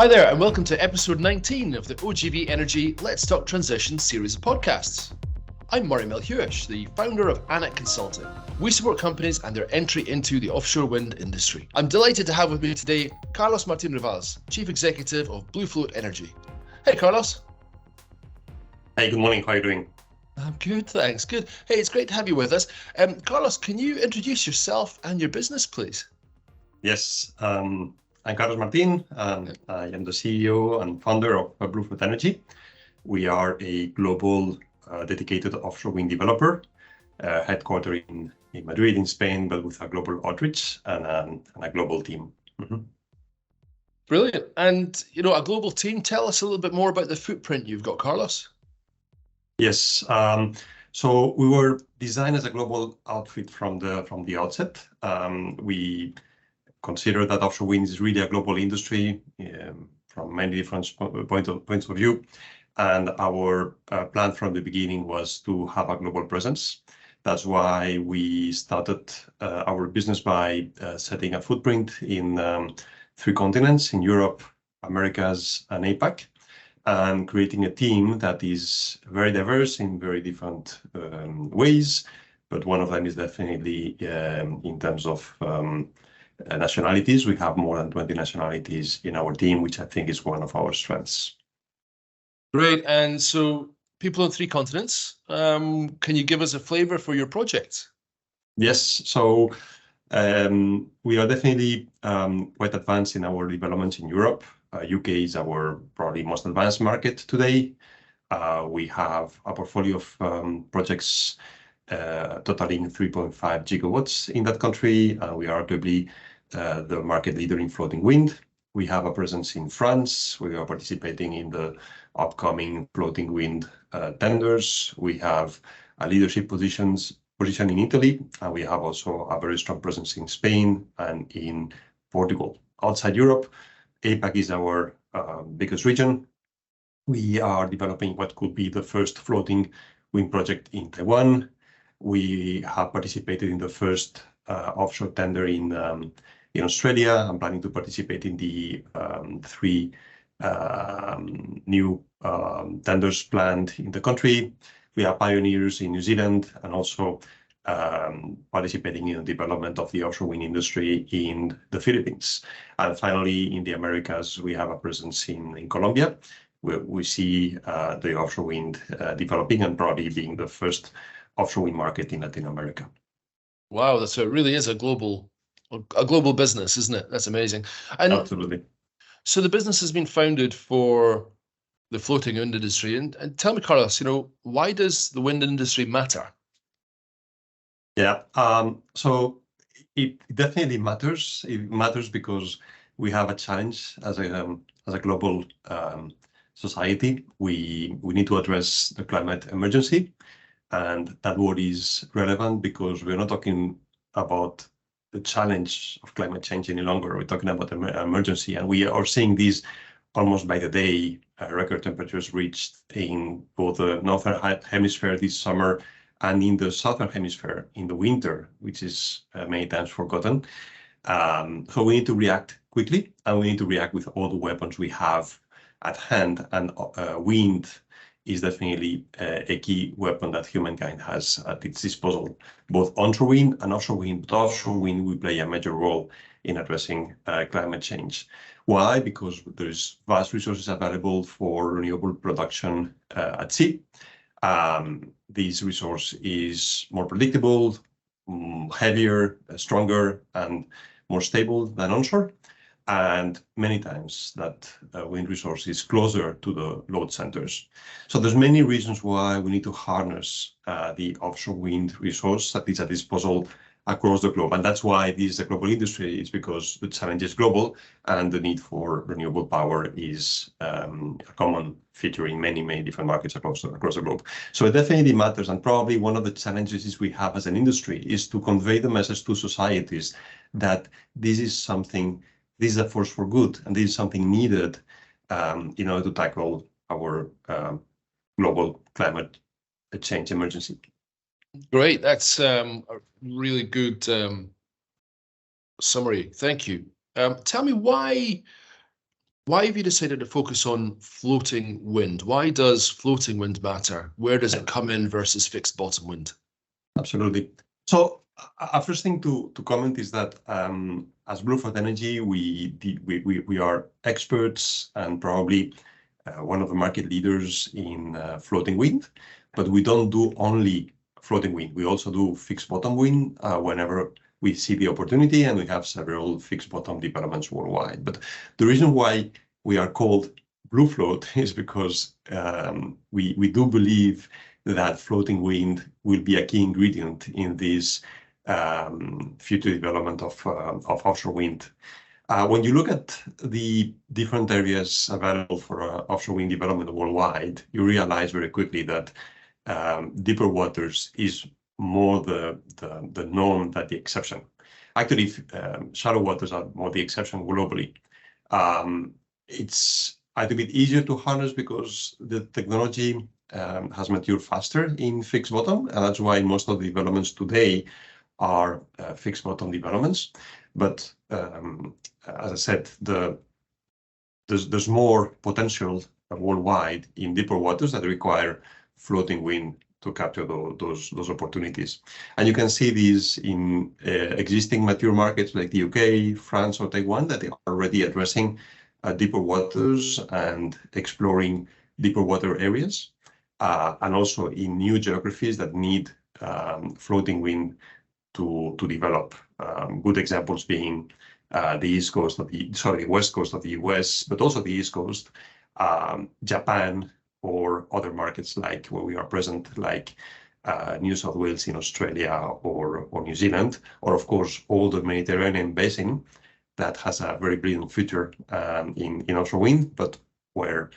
Hi there, and welcome to episode 19 of the OGV Energy Let's Talk Transition series of podcasts. I'm Murray Melhuish, the founder of ANIC Consulting. We support companies and their entry into the offshore wind industry. I'm delighted to have with me today Carlos Martin Rivas, Chief Executive of BlueFloat Energy. Hey, Carlos. Hey, good morning. How are you doing? I'm good, thanks. Good. Hey, it's great to have you with us. Carlos, can you introduce yourself and your business, please? Yes, I'm Carlos Martin, and I am the CEO and founder of BlueFloat Energy. We are a global dedicated offshore wind developer, headquartered in Madrid, in Spain, but with a global outreach and a global team. Mm-hmm. Brilliant. And, a global team, tell us a little bit more about the footprint you've got, Carlos. Yes, so we were designed as a global outfit from the outset. We consider that offshore wind is really a global industry from many different points of view. And our plan from the beginning was to have a global presence. That's why we started our business by setting a footprint in 3 continents, in Europe, Americas, and APAC, and creating a team that is very diverse in very different ways. But one of them is definitely in terms of nationalities. We have more than 20 nationalities in our team, which I think is one of our strengths. Great. And so people on 3 continents, can you give us a flavor for your projects? Yes. So we are definitely quite advanced in our developments in Europe. UK is our probably most advanced market today. We have a portfolio of projects totaling 3.5 gigawatts in that country. We are arguably the market leader in floating wind. We have a presence in France. We are participating in the upcoming floating wind tenders. We have a leadership position in Italy, and we have also a very strong presence in Spain and in Portugal. Outside Europe, APAC is our biggest region. We are developing what could be the first floating wind project in Taiwan. We have participated in the first offshore tender in Australia. I'm planning to participate in the 3 new tenders planned in the country. We are pioneers in New Zealand and also participating in the development of the offshore wind industry in the Philippines. And finally, in the Americas, we have a presence in Colombia, where we see the offshore wind developing and probably being the first offshore wind market in Latin America. Wow, so it really is a global business, isn't it? That's amazing. And absolutely. So the business has been founded for the floating wind industry. And tell me, Carlos, why does the wind industry matter? Yeah, so it definitely matters. It matters because we have a challenge as a global society. We need to address the climate emergency, and that word is relevant because we're not talking about the challenge of climate change any longer. We're talking about an emergency, and we are seeing this almost by the day. Record temperatures reached in both the northern hemisphere this summer and in the southern hemisphere in the winter, which is many times forgotten. So we need to react quickly, and we need to react with all the weapons we have at hand. And wind is definitely a key weapon that humankind has at its disposal, both onshore wind and offshore wind. But offshore wind will play a major role in addressing climate change. Why? Because there's vast resources available for renewable production at sea. This resource is more predictable, heavier, stronger, and more stable than onshore. And many times that wind resource is closer to the load centers. So there's many reasons why we need to harness the offshore wind resource that is at disposal across the globe. And that's why this is a global industry. It's because the challenge is global and the need for renewable power is a common feature in many, many different markets across the globe. So it definitely matters. And probably one of the challenges we have as an industry is to convey the message to societies that this is a force for good, and this is something needed in order to tackle our global climate change emergency. Great. That's a really good summary. Thank you. Tell me why Why have you decided to focus on floating wind? Why does floating wind matter? Where does it come in versus fixed bottom wind? Absolutely. So first thing to comment is that as BlueFloat Energy, we are experts and probably one of the market leaders in floating wind, but we don't do only floating wind. We also do fixed bottom wind whenever we see the opportunity, and we have several fixed bottom developments worldwide. But the reason why we are called BlueFloat is because we do believe that floating wind will be a key ingredient in this future development of offshore wind. When you look at the different areas available for offshore wind development worldwide, you realize very quickly that deeper waters is more the norm than the exception. Actually, shallow waters are more the exception globally. It's a little bit easier to harness because the technology has matured faster in fixed bottom, and that's why most of the developments today are fixed bottom developments. But as I said, there's more potential worldwide in deeper waters that require floating wind to capture those opportunities. And you can see these in existing mature markets like the UK, France, or Taiwan that they are already addressing deeper waters and exploring deeper water areas. And also in new geographies that need floating wind to develop. Good examples being the west coast of the US, but also the east coast, Japan, or other markets like where we are present, like New South Wales in Australia or New Zealand, or of course all the Mediterranean basin that has a very brilliant future in offshore wind, but where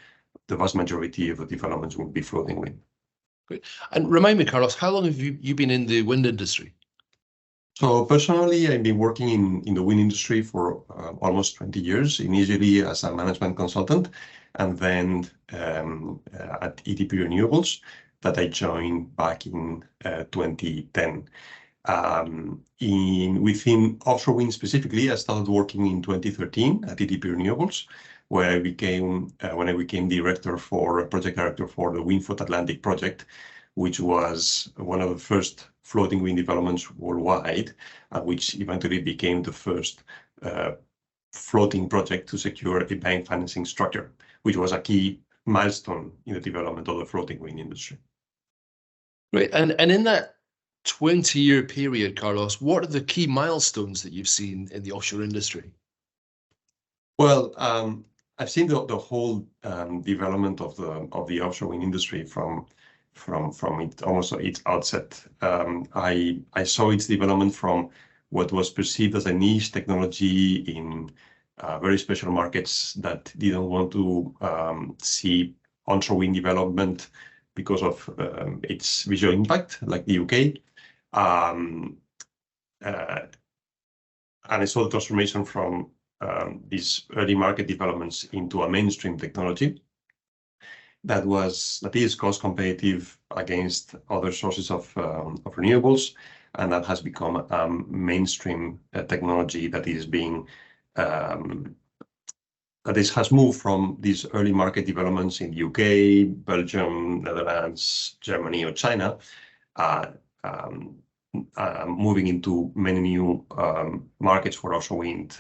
the vast majority of the developments will be floating wind. Great. And remind me, Carlos, how long have you been in the wind industry? So personally, I've been working in the wind industry for almost 20 years, initially as a management consultant, and then at EDP Renewables that I joined back in 2010. Within offshore wind specifically, I started working in 2013 at EDP Renewables, where I became project director for the WindFloat Atlantic project, which was one of the first floating wind developments worldwide, which eventually became the first floating project to secure a bank financing structure, which was a key milestone in the development of the floating wind industry. Great. And in that 20-year period, Carlos, what are the key milestones that you've seen in the offshore industry? Well, I've seen the whole development of the offshore wind industry from almost its outset. I saw its development from what was perceived as a niche technology in very special markets that didn't want to see onshore wind development because of its visual impact, like the UK. And I saw the transformation from these early market developments into a mainstream technology that is cost competitive against other sources of renewables, and that has become a mainstream technology that is being has moved from these early market developments in the UK, Belgium, Netherlands, Germany, or China, moving into many new markets for offshore wind,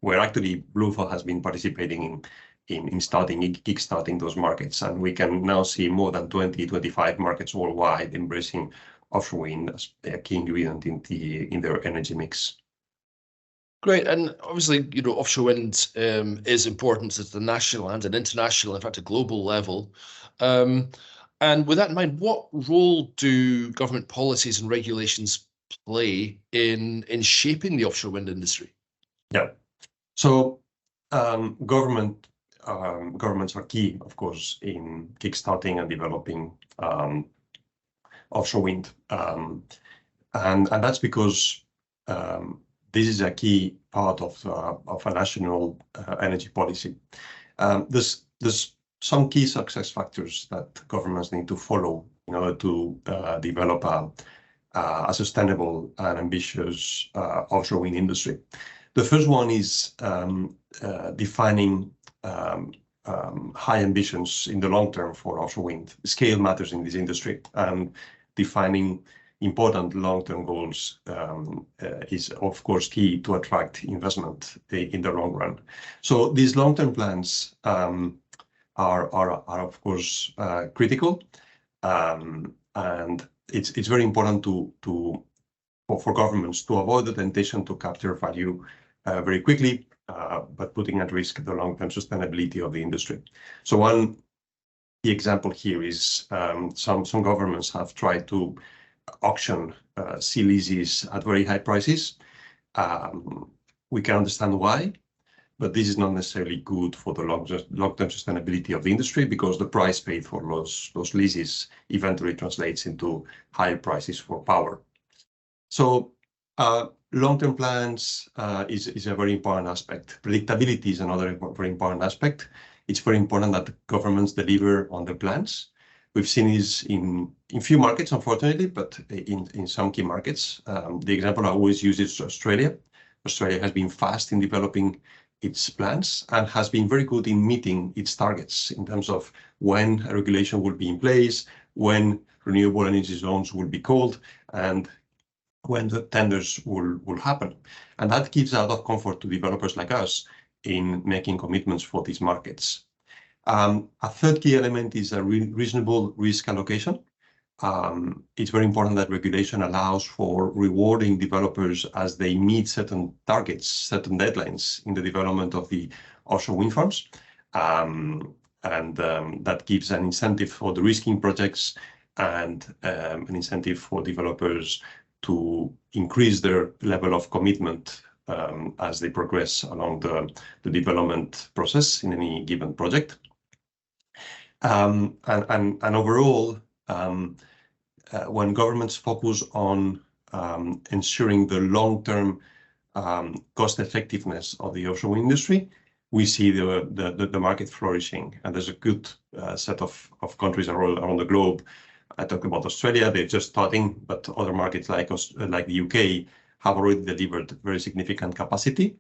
where actually BlueFloat has been participating in kickstarting those markets. And we can now see more than 25 markets worldwide embracing offshore wind as a key ingredient in their energy mix. Great. And obviously, offshore wind is important at the national and an international, in fact, a global level. And with that in mind, what role do government policies and regulations play in shaping the offshore wind industry? Yeah. So governments are key, of course, in kickstarting and developing offshore wind. And that's because this is a key part of a national energy policy. There's some key success factors that governments need to follow in order to develop a sustainable and ambitious offshore wind industry. The first one is defining high ambitions in the long term for offshore wind. Scale matters in this industry, and defining important long-term goals is, of course, key to attract investment in the long run. So these long-term plans are of course critical, and it's very important for governments to avoid the temptation to capture value very quickly, but putting at risk the long-term sustainability of the industry. So one example here is some governments have tried to auction sea leases at very high prices. We can understand why, but this is not necessarily good for the long-term sustainability of the industry, because the price paid for those leases eventually translates into higher prices for power. So long-term plans is a very important aspect. Predictability is another very important aspect. It's very important that governments deliver on their plans. We've seen this in few markets, unfortunately, but in some key markets. The example I always use is Australia. Australia has been fast in developing its plans and has been very good in meeting its targets in terms of when a regulation will be in place, when renewable energy zones will be called, and when the tenders will happen. And that gives a lot of comfort to developers like us in making commitments for these markets. A third key element is a reasonable risk allocation. It's very important that regulation allows for rewarding developers as they meet certain targets, certain deadlines in the development of the offshore wind farms. That gives an incentive for the risking projects and an incentive for developers to increase their level of commitment as they progress along the development process in any given project. And overall, when governments focus on ensuring the long-term cost effectiveness of the offshore wind industry, we see the market flourishing. And there's a good set of countries around the globe. I talked about Australia, they're just starting, but other markets like the UK have already delivered very significant capacity.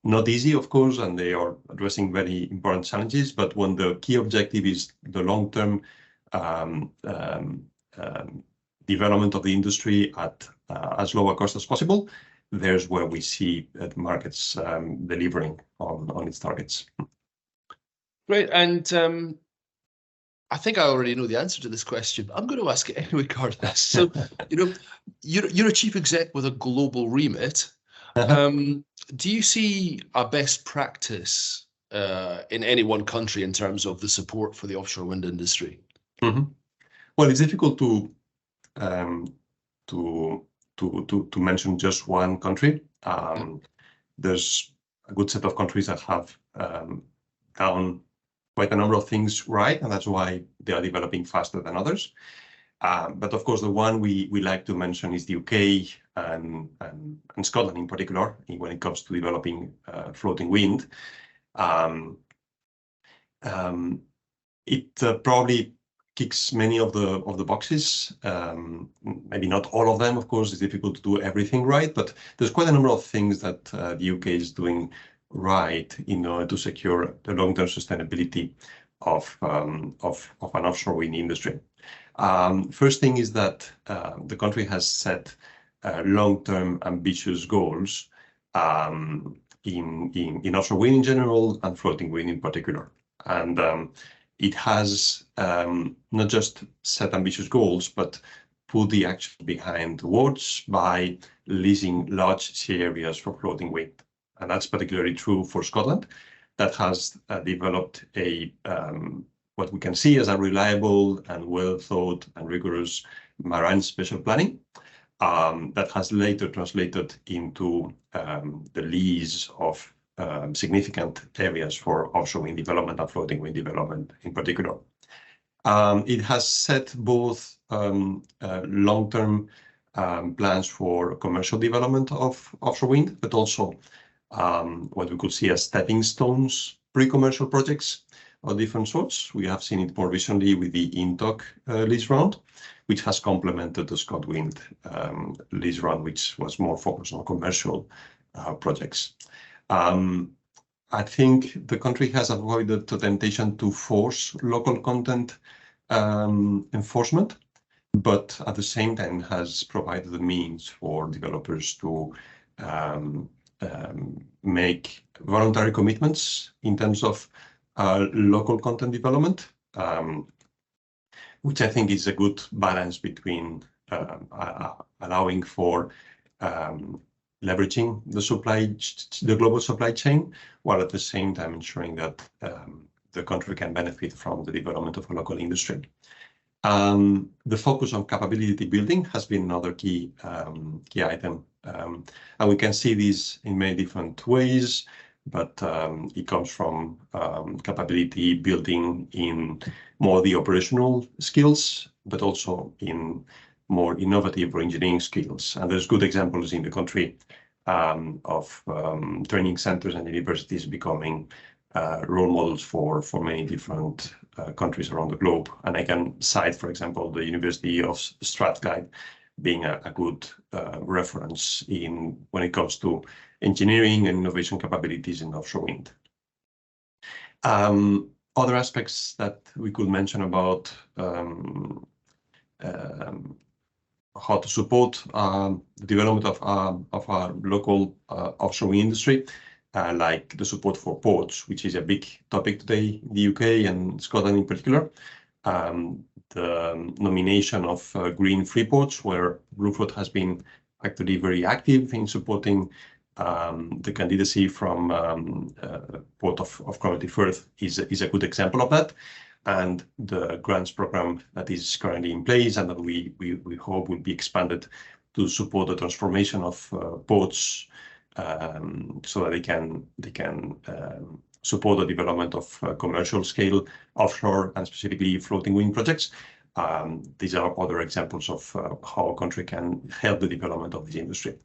Not easy, of course, and they are addressing very important challenges, but when the key objective is the long-term development of the industry at as low a cost as possible, there's where we see the markets delivering on its targets. Great, and I think I already know the answer to this question, but I'm going to ask it anyway, Carlos. So, you're a chief exec with a global remit. Do you see a best practice in any one country in terms of the support for the offshore wind industry? Well, it's difficult to mention just one country. There's a good set of countries that have done quite a number of things right, and that's why they are developing faster than others. But of course, the one we like to mention is the UK and Scotland in particular, when it comes to developing floating wind. It probably ticks many of the boxes. Maybe not all of them, of course. It's difficult to do everything right, but there's quite a number of things that the UK is doing right in order to secure the long-term sustainability of an offshore wind industry. First thing is that the country has set long-term ambitious goals in offshore wind in general and floating wind in particular. And it has not just set ambitious goals, but put the action behind the words by leasing large sea areas for floating wind. And that's particularly true for Scotland, that has developed what we can see as a reliable and well-thought and rigorous marine spatial planning that has later translated into the lease of significant areas for offshore wind development and floating wind development in particular. It has set both long-term plans for commercial development of offshore wind, but also what we could see as stepping stones, pre-commercial projects of different sorts. We have seen it more recently with the INTOC lease round, which has complemented the ScotWind lease round, which was more focused on commercial projects. I think the country has avoided the temptation to force local content enforcement, but at the same time has provided the means for developers to make voluntary commitments in terms of local content development, which I think is a good balance between allowing for leveraging the global supply chain, while at the same time ensuring that the country can benefit from the development of a local industry. The focus on capability building has been another key item, and we can see this in many different ways, but it comes from capability building in more the operational skills, but also in more innovative or engineering skills. And there's good examples in the country of training centers and universities becoming role models for many different countries around the globe. And I can cite, for example, the University of Strathclyde being a good reference when it comes to engineering and innovation capabilities in offshore wind. Other aspects that we could mention about how to support the development of our local offshore wind industry, like the support for ports, which is a big topic today in the UK and Scotland in particular. The nomination of green free ports, where BlueFloat has been actually very active in supporting the candidacy from Port of Cardiff Firth is a good example of that. And the grants program that is currently in place and that we hope will be expanded to support the transformation of ports so that they can support the development of commercial scale offshore and specifically floating wind projects. These are other examples of how a country can help the development of this industry.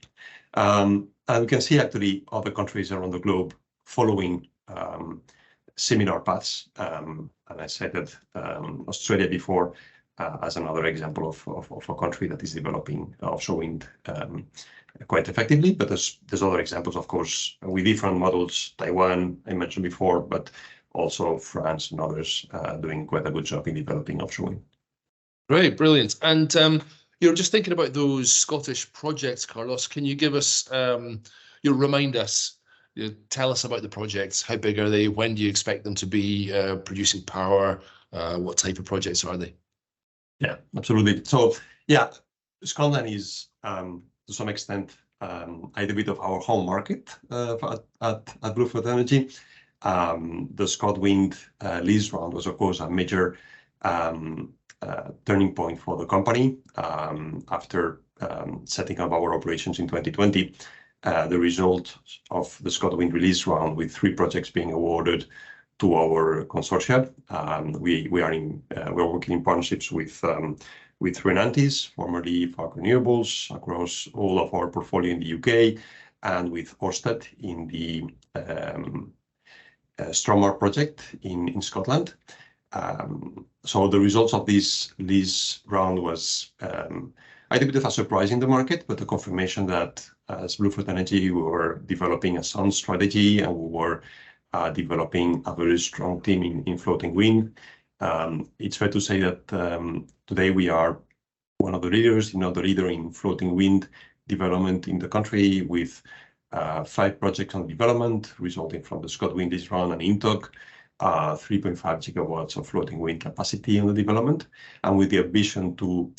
And we can see actually other countries around the globe following similar paths. And I cited Australia before as another example of a country that is developing offshore wind quite effectively. But there's other examples, of course, with different models. Taiwan, I mentioned before, but also France and others doing quite a good job in developing offshore wind. Great, brilliant. And just thinking about those Scottish projects, Carlos, can you give us, remind us, tell us about the projects? How big are they? When do you expect them to be producing power? What type of projects are they? Yeah, absolutely. So yeah, Scotland is to some extent a little bit of our home market at BlueFloat Energy. The ScotWind lease round was, of course, a major turning point for the company after setting up our operations in 2020. The result of the ScotWind release round, with 3 projects being awarded to our consortia. We're working in partnerships with Renantis, formerly Falk Renewables, across all of our portfolio in the UK, and with Ørsted in the Stromar project in Scotland. So the results of this lease round was a little bit of a surprise in the market, but a confirmation that as BlueFloat Energy, we were developing a sound strategy and we were developing a very strong team in floating wind. It's fair to say that today we are one of the leaders, the leader in floating wind development in the country, with 5 projects on development resulting from the ScotWind lease round and INTOC, 3.5 gigawatts of floating wind capacity in the development, and with the ambition to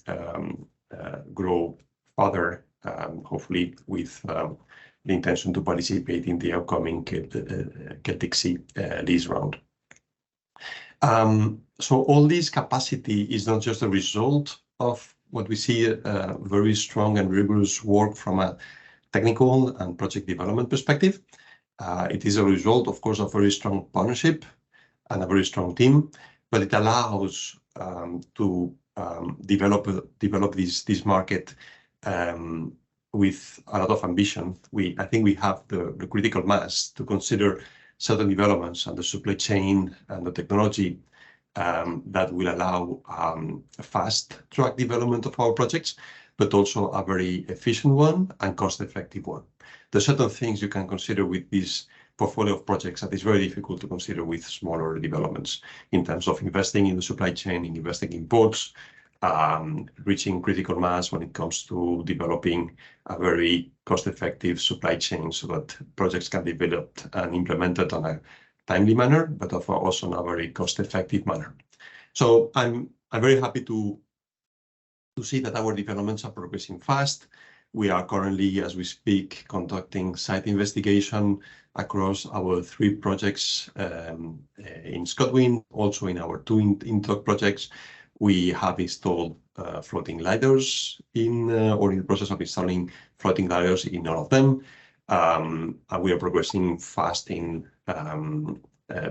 grow further, hopefully with the intention to participate in the upcoming Celtic Sea lease round. So all this capacity is not just a result of what we see very strong and rigorous work from a technical and project development perspective. It is a result, of course, of very strong partnership and a very strong team, but it allows to develop this market with a lot of ambition. I think we have the critical mass to consider certain developments and the supply chain and the technology that will allow a fast track development of our projects, but also a very efficient one and cost-effective one. There's certain things you can consider with this portfolio of projects that is very difficult to consider with smaller developments in terms of investing in the supply chain, in investing in ports, reaching critical mass when it comes to developing a very cost-effective supply chain so that projects can be developed and implemented on a timely manner, but also in a very cost-effective manner. So I'm very happy to see that our developments are progressing fast. We are currently, as we speak, conducting site investigation across our 3 projects in ScotWind, also in our 2 INTOC projects. We have installed floating lidars or in the process of installing floating lidars in all of them. And we are progressing fast in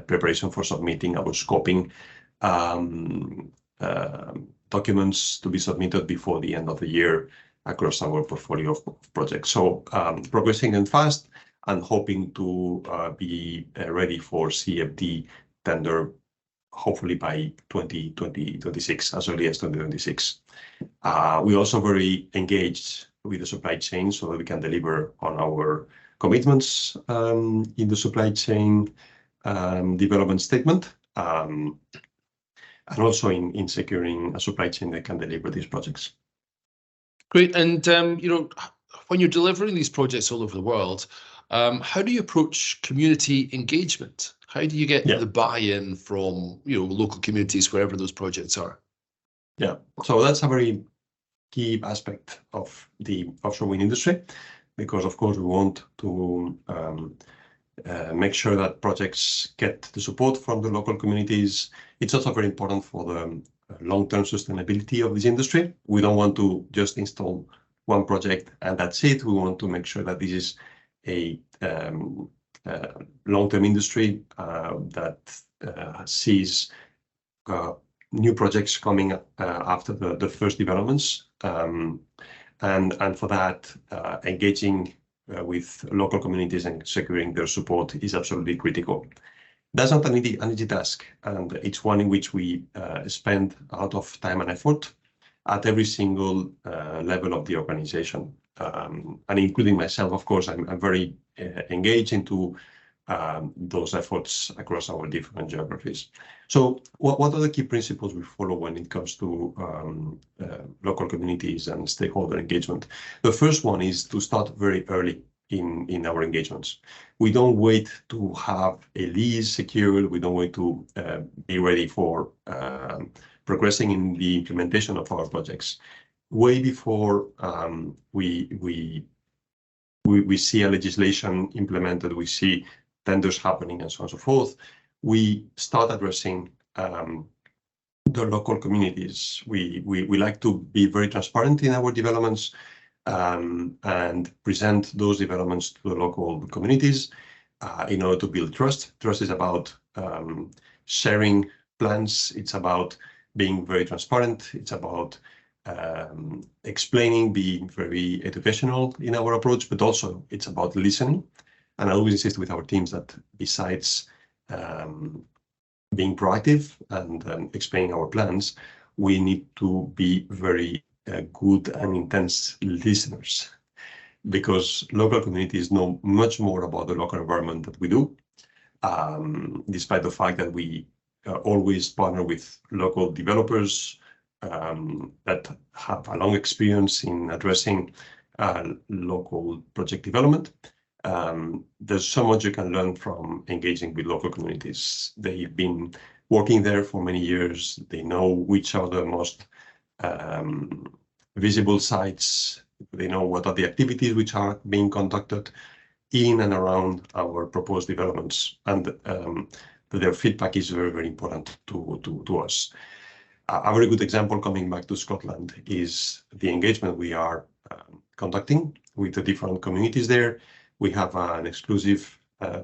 preparation for submitting our scoping documents to be submitted before the end of the year across our portfolio of projects. So progressing and fast and hoping to be ready for CFD tender hopefully by 2026, as early as 2026. We're also very engaged with the supply chain so that we can deliver on our commitments in the supply chain development statement, and also in securing a supply chain that can deliver these projects. Great. And when you're delivering these projects all over the world, how do you approach community engagement? How do you get the buy-in from local communities wherever those projects are? Yeah, so that's a very key aspect of the offshore wind industry, because of course we want to make sure that projects get the support from the local communities. It's also very important for the long-term sustainability of this industry. We don't want to just install one project and that's it. We want to make sure that this is a long-term industry that sees new projects coming after the first developments. And for that, engaging with local communities and securing their support is absolutely critical. That's not an easy task, and it's one in which we spend a lot of time and effort at every single level of the organization. And including myself, of course, I'm very engaged into those efforts across our different geographies. So what are the key principles we follow when it comes to local communities and stakeholder engagement? The first one is to start very early in our engagements. We don't wait to have a lease secured. We don't wait to be ready for progressing in the implementation of our projects. Way before we see a legislation implemented, we see tenders happening and so on and so forth, we start addressing the local communities. We like to be very transparent in our developments and present those developments to the local communities in order to build trust. Trust is about sharing plans. It's about being very transparent. It's about explaining, being very educational in our approach, but also it's about listening. And I always insist with our teams that besides being proactive and explaining our plans, we need to be very good and intense listeners, because local communities know much more about the local environment than we do, despite the fact that we always partner with local developers that have a long experience in addressing local project development. There's so much you can learn from engaging with local communities. They've been working there for many years. They know which are the most visible sites. They know what are the activities which are being conducted in and around our proposed developments, and their feedback is very, very important to us. A very good example, coming back to Scotland, is the engagement we are conducting with the different communities there. We have an exclusive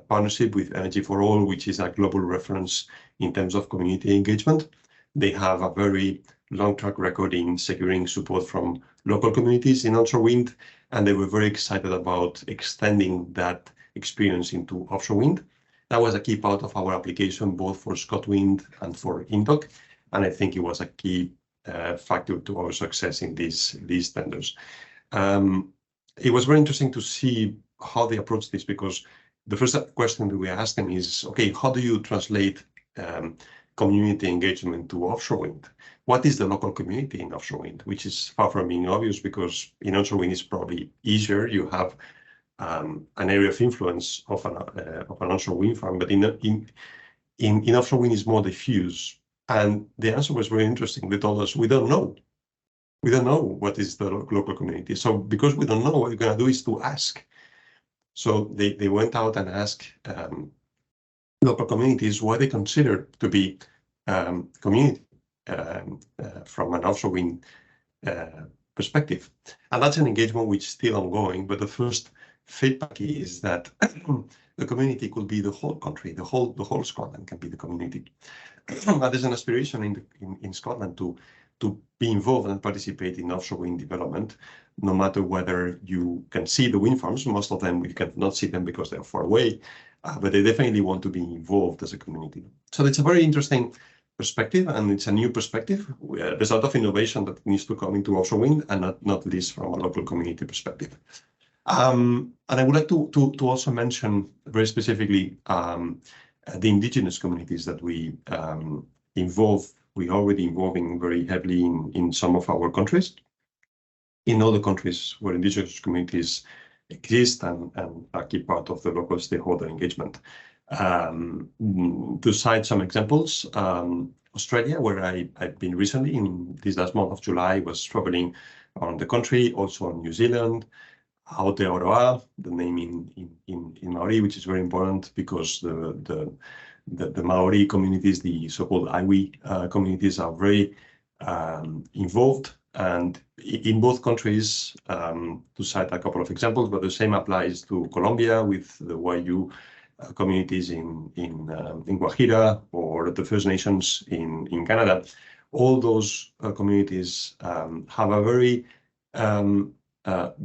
partnership with Energy for All, which is a global reference in terms of community engagement. They have a very long track record in securing support from local communities in onshore wind, and they were very excited about extending that experience into offshore wind. That was a key part of our application, both for ScotWind and for INTOC, and I think it was a key factor to our success in these tenders. It was very interesting to see how they approach this, because the first question that we ask them is, okay, how do you translate community engagement to offshore wind? What is the local community in offshore wind? Which is far from being obvious, because in onshore wind it's probably easier. You have an area of influence of an onshore wind farm, but in offshore wind is more diffuse. And the answer was very interesting. They told us, we don't know. We don't know what is the local community. So because we don't know, what we're going to do is to ask. So they went out and asked local communities what they consider to be community from an offshore wind perspective. And that's an engagement which is still ongoing, but the first feedback is that the community could be the whole country, the whole Scotland can be the community. That is an aspiration in Scotland to be involved and participate in offshore wind development, no matter whether you can see the wind farms. Most of them, we cannot see them because they're far away, but they definitely want to be involved as a community. So it's a very interesting perspective, and it's a new perspective. There's a lot of innovation that needs to come into offshore wind, and not least from a local community perspective. And I would like to also mention very specifically the indigenous communities that we already involving very heavily in some of our countries. In all the countries where indigenous communities exist and are a key part of the local stakeholder engagement. To cite some examples, Australia, where I've been recently in this last month of July, was traveling around the country, also in New Zealand, Aotearoa, the name in Maori, which is very important because the Maori communities, the so-called iwi communities, are very involved. And in both countries, to cite a couple of examples, but the same applies to Colombia with the Wayuu communities in Guajira, or the First Nations in Canada. All those communities have a very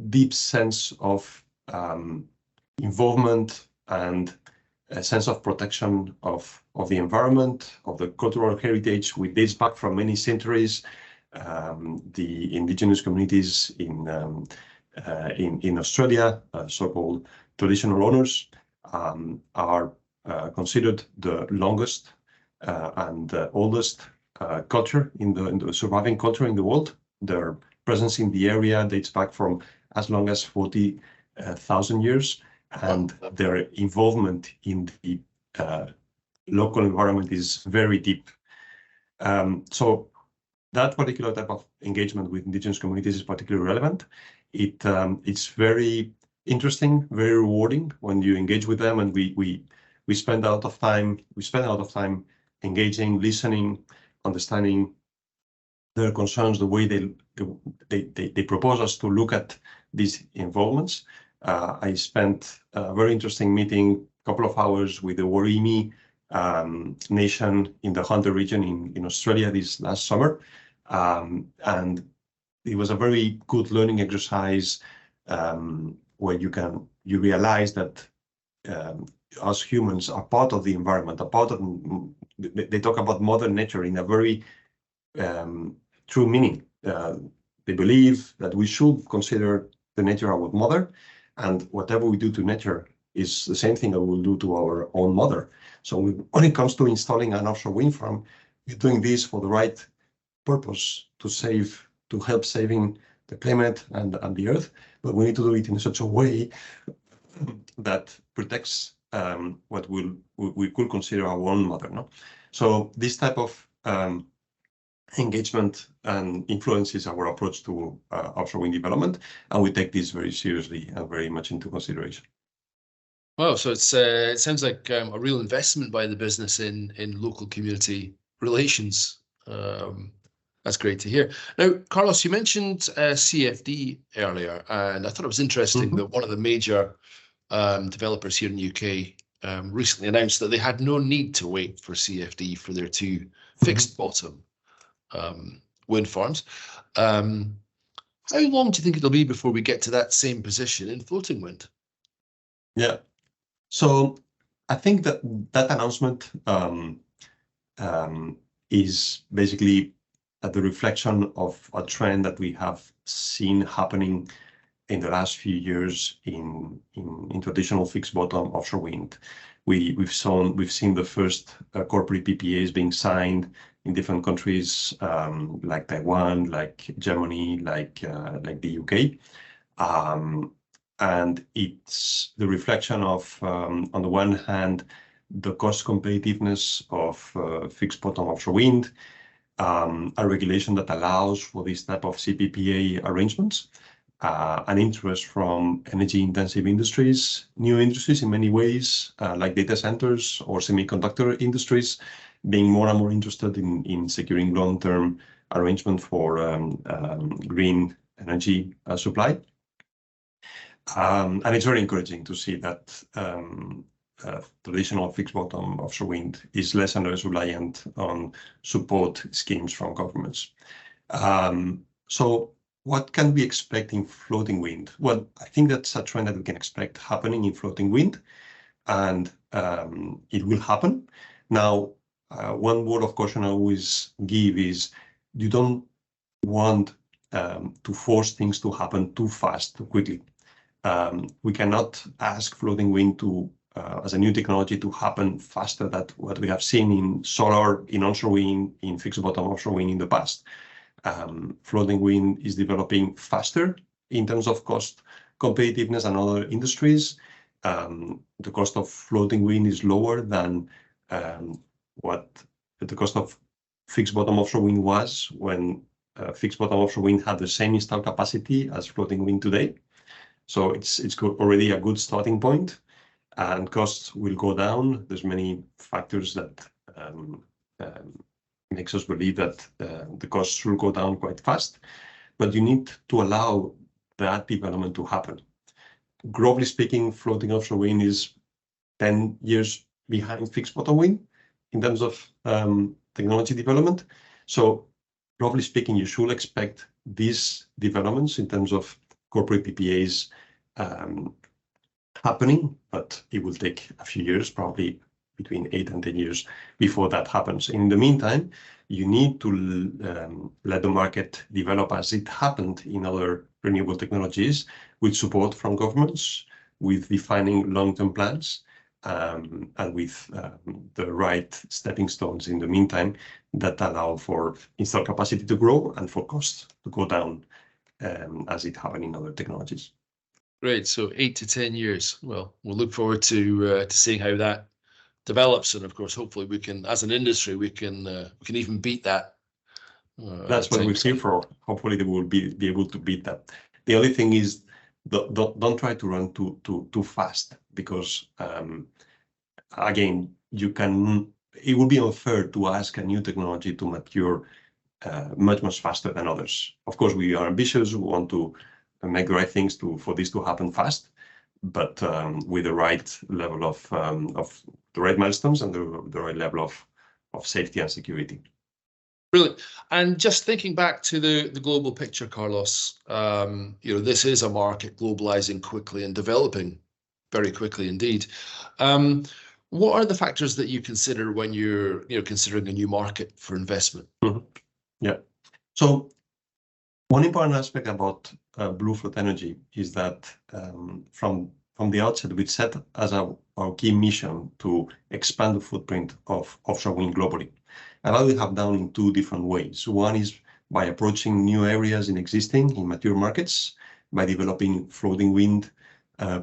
deep sense of involvement and a sense of protection of the environment, of the cultural heritage, which dates back from many centuries. The indigenous communities in Australia, so-called traditional owners, are considered the longest and oldest culture in the surviving culture in the world. Their presence in the area dates back from as long as 40,000 years, and their involvement in the local environment is very deep. So that particular type of engagement with indigenous communities is particularly relevant. It's very interesting, very rewarding when you engage with them, and we spend a lot of time. We spend a lot of time engaging, listening, understanding their concerns, the way they propose us to look at these involvements. I spent a very interesting meeting, a couple of hours, with the Warimi nation in the Hunter region in Australia this last summer. And it was a very good learning exercise where you realize that us humans are part of the environment, a part of. They talk about Mother Nature in a very true meaning. They believe that we should consider the nature our mother, and whatever we do to nature is the same thing that we'll do to our own mother. So when it comes to installing an offshore wind farm, we're doing this for the right purpose, to help saving the planet and the earth, but we need to do it in such a way that protects what we could consider our own mother. No? So this type of engagement and influences our approach to offshore wind development, and we take this very seriously and very much into consideration. Wow, so it sounds like a real investment by the business in local community relations. That's great to hear. Now, Carlos, you mentioned CFD earlier, and I thought it was interesting that one of the major developers here in the UK recently announced that they had no need to wait for CFD for their two fixed bottom wind farms. How long do you think it'll be before we get to that same position in floating wind? Yeah, so I think that announcement is basically the reflection of a trend that we have seen happening in the last few years in traditional fixed bottom offshore wind. We've seen the first corporate PPAs being signed in different countries, like Taiwan, like Germany, like the UK. And it's the reflection of, on the one hand, the cost competitiveness of fixed bottom offshore wind, a regulation that allows for this type of CPPA arrangements, an interest from energy-intensive industries, new industries in many ways, like data centers or semiconductor industries, being more and more interested in securing long-term arrangement for green energy supply. And it's very encouraging to see that traditional fixed bottom offshore wind is less and less reliant on support schemes from governments. So what can we expect in floating wind? Well, I think that's a trend that we can expect happening in floating wind, and it will happen. Now, one word of caution I always give is you don't want to force things to happen too fast, too quickly. We cannot ask floating wind to, as a new technology, to happen faster than what we have seen in solar, in onshore wind, in fixed bottom offshore wind in the past. Floating wind is developing faster in terms of cost competitiveness than other industries. The cost of floating wind is lower than what the cost of fixed bottom offshore wind was when fixed bottom offshore wind had the same installed capacity as floating wind today. So it's already a good starting point, and costs will go down. There's many factors that makes us believe that the costs will go down quite fast, but you need to allow that development to happen. Globally speaking, floating offshore wind is 10 years behind fixed bottom wind in terms of technology development. So globally speaking, you should expect these developments in terms of corporate PPAs happening, but it will take a few years, probably between 8 and 10 years before that happens. In the meantime, you need to let the market develop as it happened in other renewable technologies, with support from governments, with defining long-term plans, and with the right stepping stones in the meantime that allow for installed capacity to grow and for costs to go down, as it happened in other technologies. Great. So 8 to 10 years. Well, we'll look forward to seeing how that develops, and of course, hopefully, we can, as an industry, we can even beat that. That's what we're here for. Hopefully, they will be able to beat that. The only thing is, don't try to run too fast, because again, it would be unfair to ask a new technology to mature much faster than others. Of course, we are ambitious. We want to make the right things for this to happen fast, but with the right level of the right milestones and the right level of safety and security. Brilliant. And just thinking back to the global picture, Carlos, this is a market globalizing quickly and developing very quickly indeed. What are the factors that you consider when you're considering a new market for investment? Mm-hmm. Yeah. So one important aspect about BlueFloat Energy is that from the outset, we set as our key mission to expand the footprint of offshore wind globally. And that we have done in two different ways. One is by approaching new areas in mature markets, by developing floating wind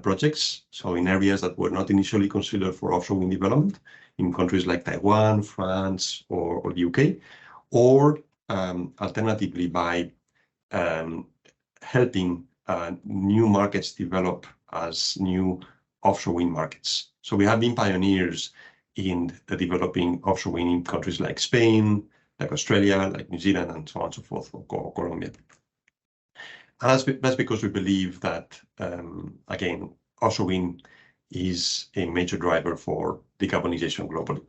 projects. So in areas that were not initially considered for offshore wind development, in countries like Taiwan, France, or the UK, or alternatively by helping new markets develop as new offshore wind markets. So we have been pioneers in the developing offshore wind in countries like Spain, like Australia, like New Zealand, and so on and so forth, or Colombia. And that's because we believe that, again, offshore wind is a major driver for decarbonization globally.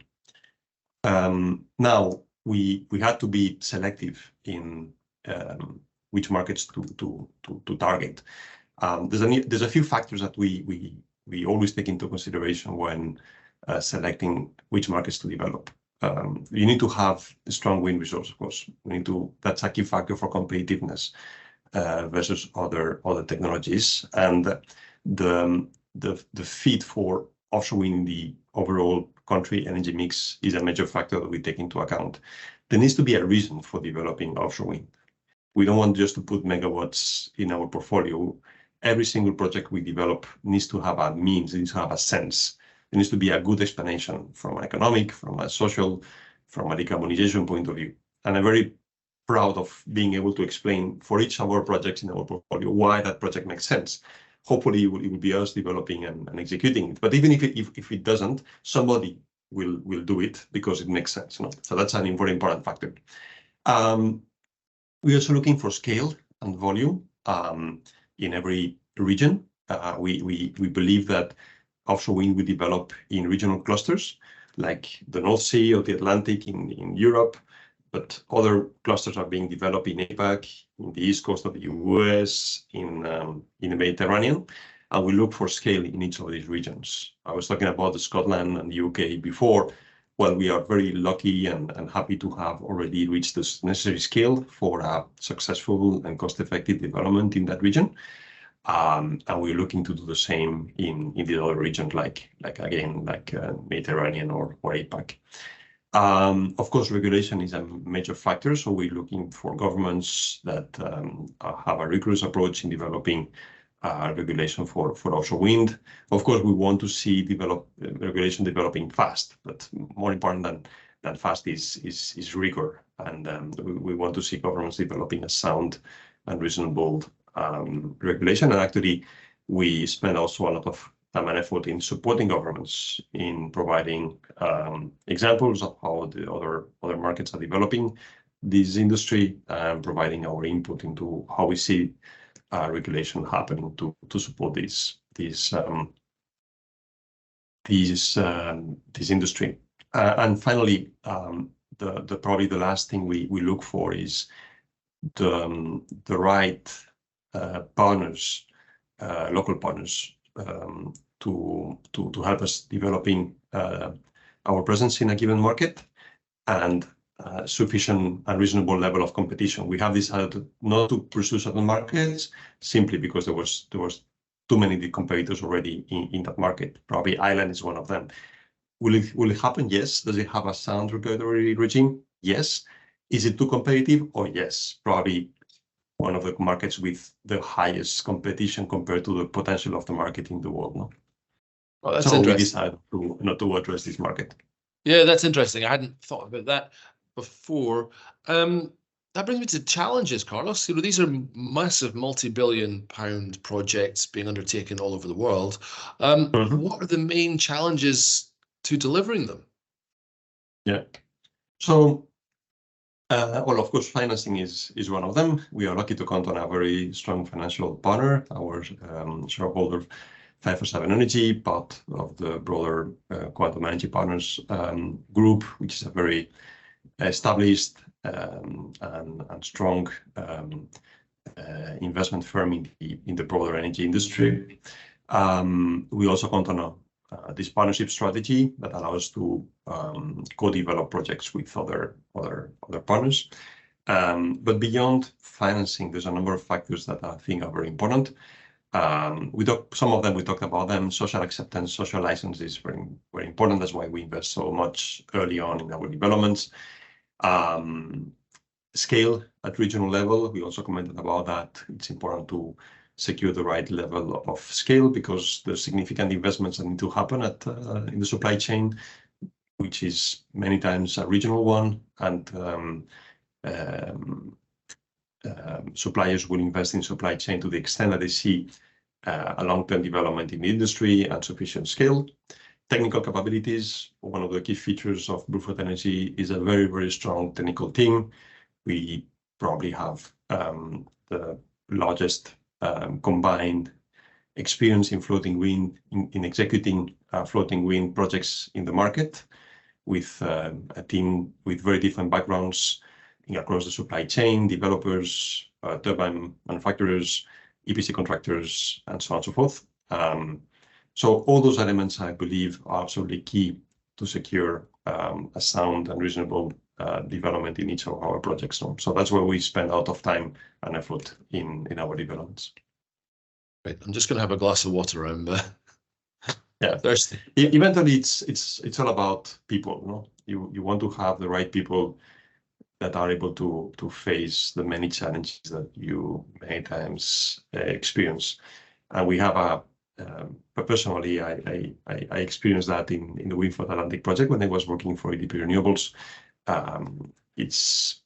Now, we had to be selective in which markets to target. There's a few factors that we always take into consideration when selecting which markets to develop. You need to have a strong wind resource, of course. That's a key factor for competitiveness. versus other technologies. And the fit for offshore wind in the overall country energy mix is a major factor that we take into account. There needs to be a reason for developing offshore wind. We don't want just to put megawatts in our portfolio. Every single project we develop needs to have a means, needs to have a sense. There needs to be a good explanation from an economic, from a social, from a decarbonization point of view. And I'm very proud of being able to explain for each of our projects in our portfolio why that project makes sense. Hopefully, it will be us developing and executing it. But even if it doesn't, somebody will do it because it makes sense. No? So that's an very important factor. We're also looking for scale and volume in every region. We believe that offshore wind will develop in regional clusters, like the North Sea or the Atlantic in Europe, but other clusters are being developed in APAC, in the east coast of the US, in the Mediterranean, and we look for scale in each of these regions. I was talking about Scotland and the UK before. Well, we are very lucky and happy to have already reached this necessary scale for a successful and cost-effective development in that region. And we're looking to do the same in the other regions, like Mediterranean or APAC. Of course, regulation is a major factor, so we're looking for governments that have a rigorous approach in developing regulation for offshore wind. Of course, we want to see regulation developing fast, but more important than fast is rigor, and we want to see governments developing a sound and reasonable regulation. And actually, we spend also a lot of time and effort in supporting governments in providing examples of how the other markets are developing this industry, providing our input into how we see regulation happening to support this industry. And finally, probably the last thing we look for is the right partners, local partners, to help us developing our presence in a given market, and sufficient and reasonable level of competition. We have decided not to pursue certain markets simply because there was too many competitors already in that market. Probably Ireland is one of them. Will it happen? Yes. Does it have a sound regulatory regime? Yes. Is it too competitive? Oh, yes. Probably one of the markets with the highest competition compared to the potential of the market in the world. No? Well, that's so interesting. We decided not to address this market. Yeah, that's interesting. I hadn't thought about that before. That brings me to challenges, Carlos. These are massive multi-billion-pound projects being undertaken all over the world. What are the main challenges to delivering them? Yeah. So, well, of course, financing is one of them. We are lucky to count on a very strong financial partner, our shareholder, 547 Energy, part of the broader Quantum Energy Partners group, which is a very established and strong investment firm in the broader energy industry. We also count on this partnership strategy that allows us to co-develop projects with other partners. But beyond financing, there's a number of factors that I think are very important. Some of them, we talked about them. Social acceptance, social license is very, very important. That's why we invest so much early on in our developments. Scale at regional level, we also commented about that. It's important to secure the right level of scale because there's significant investments that need to happen in the supply chain, which is many times a regional one, and suppliers will invest in supply chain to the extent that they see a long-term development in the industry and sufficient scale. Technical capabilities, one of the key features of BlueFloat Energy is a very, very strong technical team. We probably have the largest combined experience in floating wind, in executing floating wind projects in the market, with a team with very different backgrounds across the supply chain, developers, turbine manufacturers, EPC contractors, and so on and so forth. So all those elements, I believe, are absolutely key to secure a sound and reasonable development in each of our projects. So that's where we spend a lot of time and effort in our developments. Right, I'm just going to have a glass of water. I'm yeah thirsty. Eventually, it's all about people. No, you want to have the right people that are able to face the many challenges that you many times experience. And we have personally, I experienced that in the BlueFloat Atlantic project when I was working for EDP Renewables. It's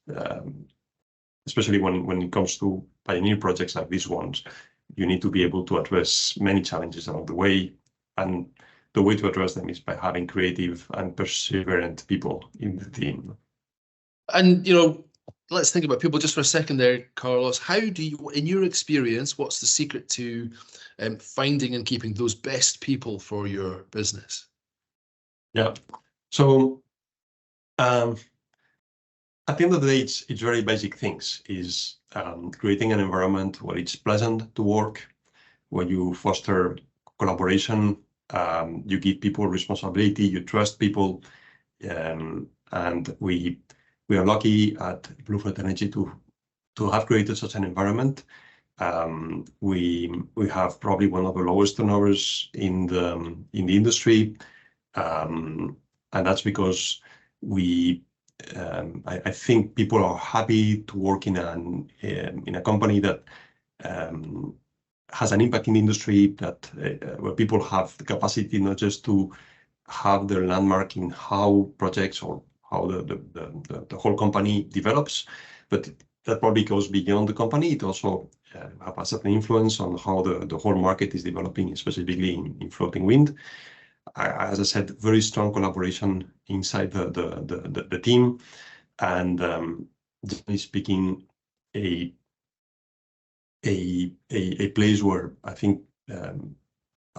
especially when it comes to pioneer projects like these ones, you need to be able to address many challenges along the way. And the way to address them is by having creative and perseverant people in the team. And, let's think about people just for a second there, Carlos. How do you, in your experience, what's the secret to finding and keeping those best people for your business? Yeah. So at the end of the day, it's very basic things. Is creating an environment where it's pleasant to work, where you foster collaboration, you give people responsibility, you trust people, and we are lucky at BlueFloat Energy to have created such an environment. We have probably one of the lowest turnovers in the industry, and that's because I think people are happy to work in a company that has an impact in the industry, that where people have the capacity not just to have their landmark in how projects or how the whole company develops, but that probably goes beyond the company. It also has a certain influence on how the whole market is developing, specifically in floating wind. As I said, very strong collaboration inside the team, and generally speaking, a place where I think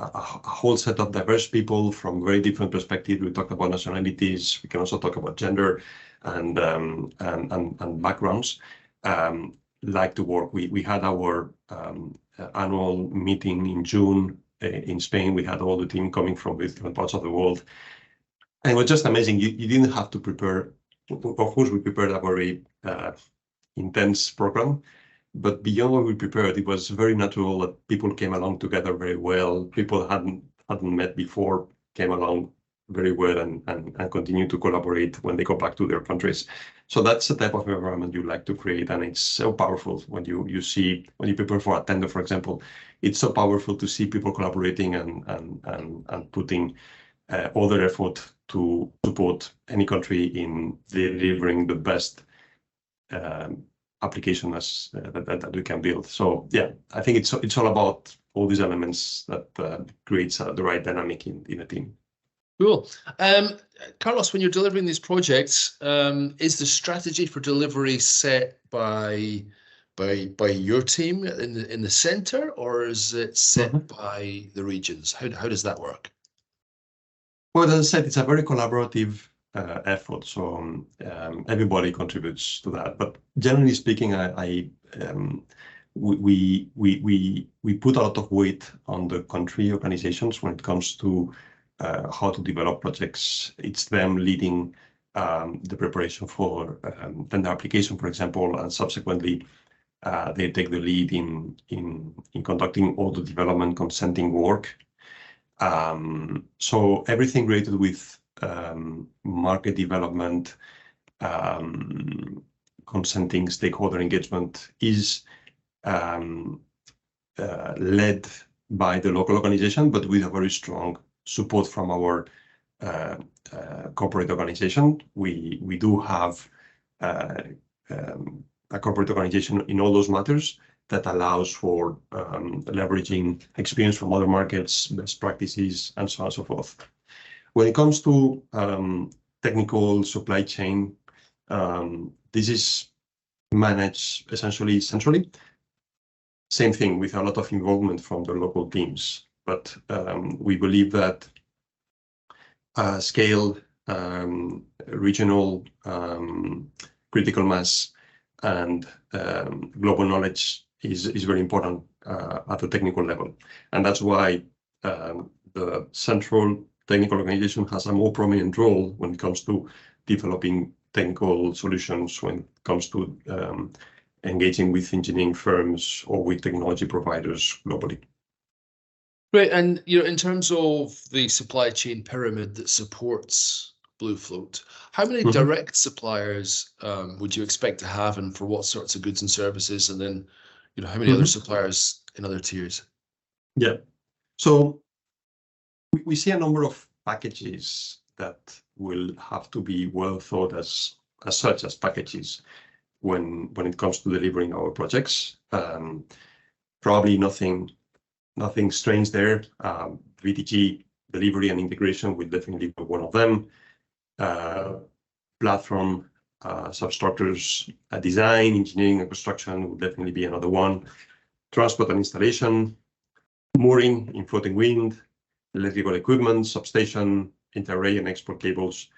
a whole set of diverse people from very different perspectives. We talked about nationalities. We can also talk about gender and backgrounds. Like to work. We had our annual meeting in June in Spain. We had all the team coming from different parts of the world, and it was just amazing. You didn't have to prepare. Of course, we prepared a very intense program, but beyond what we prepared, it was very natural that people came along together very well. People hadn't met before came along very well and continue to collaborate when they go back to their countries. So that's the type of environment you like to create, and it's so powerful when you prepare for a tender, for example. It's so powerful to see people collaborating and putting all their effort to support any country in delivering the best application that we can build. So yeah, I think it's all about all these elements that creates the right dynamic in a team. Cool. Carlos, when you're delivering these projects, is the strategy for delivery set by your team in the center, or is it set by the regions? How does that work? Well, as I said, it's a very collaborative effort, so everybody contributes to that. But generally speaking, we put a lot of weight on the country organizations when it comes to how to develop projects. It's them leading the preparation for tender application, for example, and subsequently they take the lead in conducting all the development consenting work. So everything related with market development, consenting, stakeholder engagement is led by the local organization, but with a very strong support from our corporate organization. We do have a corporate organization in all those matters that allows for leveraging experience from other markets, best practices, and so on and so forth. When it comes to technical supply chain, this is managed essentially centrally. Same thing with a lot of involvement from the local teams. But we believe that scale, regional critical mass, and global knowledge is very important at the technical level. And that's why the central technical organization has a more prominent role when it comes to developing technical solutions, when it comes to engaging with engineering firms or with technology providers globally. Right, and in terms of the supply chain pyramid that supports BlueFloat, how many direct suppliers would you expect to have, and for what sorts of goods and services, and then how many other suppliers in other tiers? Yeah, so we see a number of packages that will have to be well thought as such as packages when it comes to delivering our projects. Probably nothing strange there. VTG delivery and integration will definitely be one of them. Platform substructures, design, engineering, and construction will definitely be another one. Transport and installation, mooring in floating wind, electrical equipment, substation, inter-array and export cables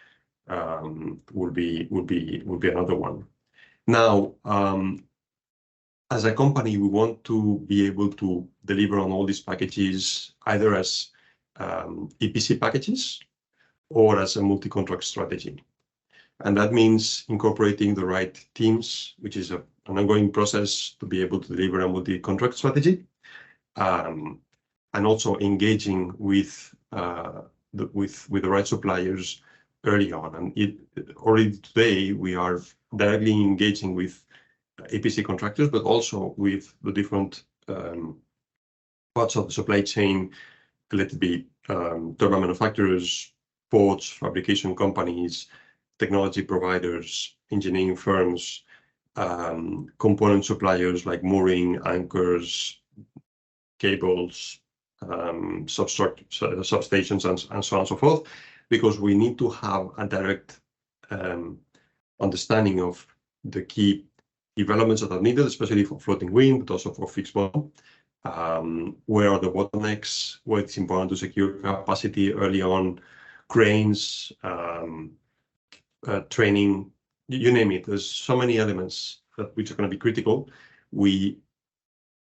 will be another one. Now, as a company, we want to be able to deliver on all these packages either as EPC packages or as a multi-contract strategy. And that means incorporating the right teams, which is an ongoing process to be able to deliver a multi-contract strategy, and also engaging with the right suppliers early on. And already today, we are directly engaging with EPC contractors, but also with the different parts of the supply chain, let it be turbine manufacturers, ports, fabrication companies, technology providers, engineering firms, component suppliers like mooring, anchors, cables, substations, and so on and so forth, because we need to have a direct understanding of the key developments that are needed, especially for floating wind, but also for fixed bottom. Where are the bottlenecks? Where it's important to secure capacity early on, cranes, training, you name it. There's so many elements which are going to be critical. We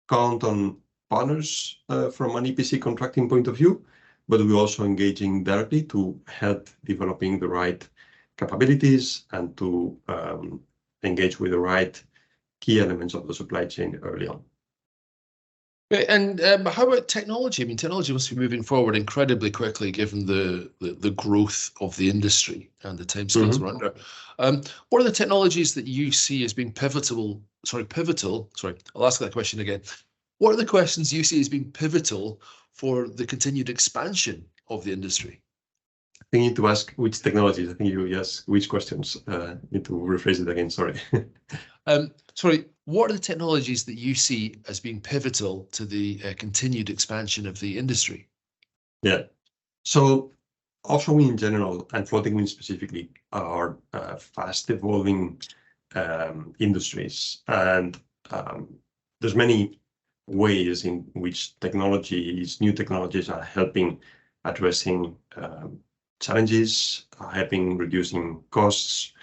count on partners from an EPC contracting point of view, but we're also engaging directly to help developing the right capabilities and to engage with the right key elements of the supply chain early on. And how about technology? I mean, technology must be moving forward incredibly quickly given the growth of the industry and the timescales we're under. What are the technologies that you see as being pivotal? Sorry, I'll ask that question again. What are the questions you see as being pivotal for the continued expansion of the industry? I think you need to ask which technologies. I think you ask which questions. Need to rephrase it again, sorry. Sorry, what are the technologies that you see as being pivotal to the continued expansion of the industry? Yeah, so offshore wind in general and floating wind specifically are fast evolving industries, and there's many ways in which new technologies are helping addressing challenges, helping reducing costs,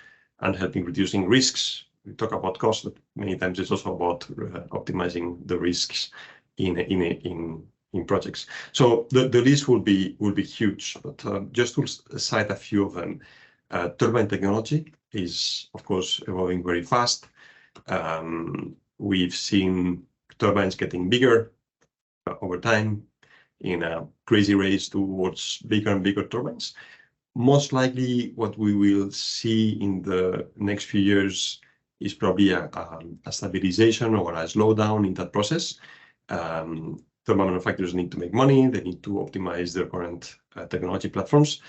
and helping reducing risks. We talk about cost, but many times it's also about optimizing the risks in projects. So the list will be huge, but just to cite a few of them, turbine technology is of course evolving very fast. We've seen turbines getting bigger over time in a crazy race towards bigger and bigger turbines. Most likely what we will see in the next few years is probably a stabilization or a slowdown in that process. Turbine manufacturers need to make money. They need to optimize their current technology platforms.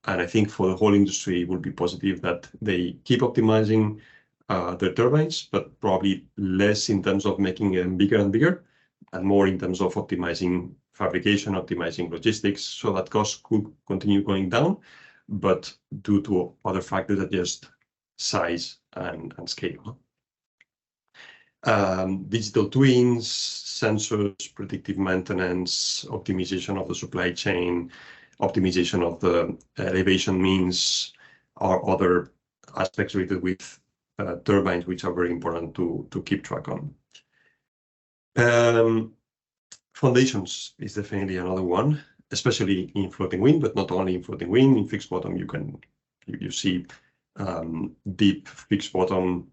And I think for the whole industry, it will be positive that they keep optimizing their turbines, but probably less in terms of making them bigger and bigger, and more in terms of optimizing fabrication, optimizing logistics, so that costs could continue going down, but due to other factors that just size and scale. Digital twins, sensors, predictive maintenance, optimization of the supply chain, optimization of the elevation means are other aspects related with turbines, which are very important to keep track on. Foundations is definitely another one. especially in floating wind, but not only in floating wind. In fixed bottom, you see deep fixed bottom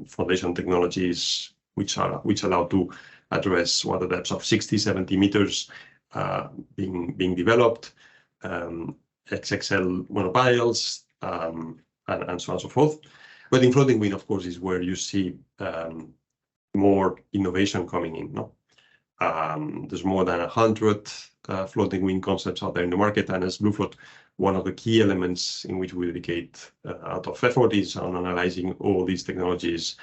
foundation technologies which allow to address water depths of 60-70 meters being developed, XXL monopiles, and so on and so forth. But in floating wind, of course, is where you see more innovation coming in. No? There's more than 100 floating wind concepts out there in the market, and as BlueFloat, one of the key elements in which we dedicate a lot of effort is on analyzing all these technologies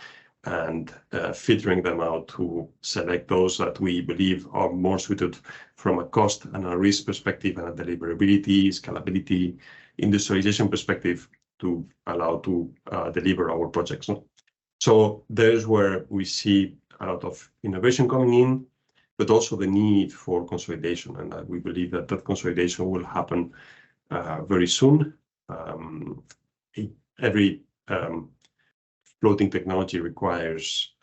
and filtering them out to select those that we believe are more suited from a cost and a risk perspective and a deliverability, scalability, industrialization perspective to allow to deliver our projects. No? So there's where we see a lot of innovation coming in, but also the need for consolidation, and we believe that consolidation will happen very soon. Every floating technology requires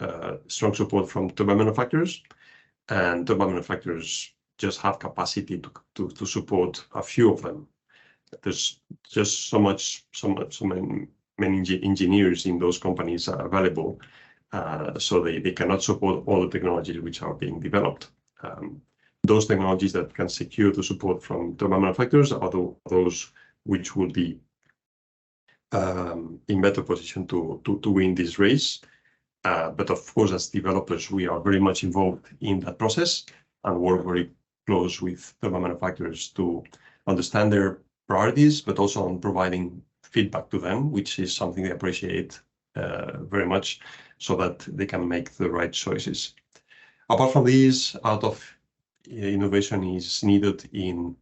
strong support from turbine manufacturers, and turbine manufacturers just have capacity to support a few of them. There's just so many engineers in those companies are available, so they cannot support all the technologies which are being developed. Those technologies that can secure the support from turbine manufacturers are those which will be in better position to win this race. But of course, as developers, we are very much involved in that process and work very close with turbine manufacturers to understand their priorities, but also on providing feedback to them, which is something they appreciate very much, so that they can make the right choices. Apart from these, a lot of innovation is needed in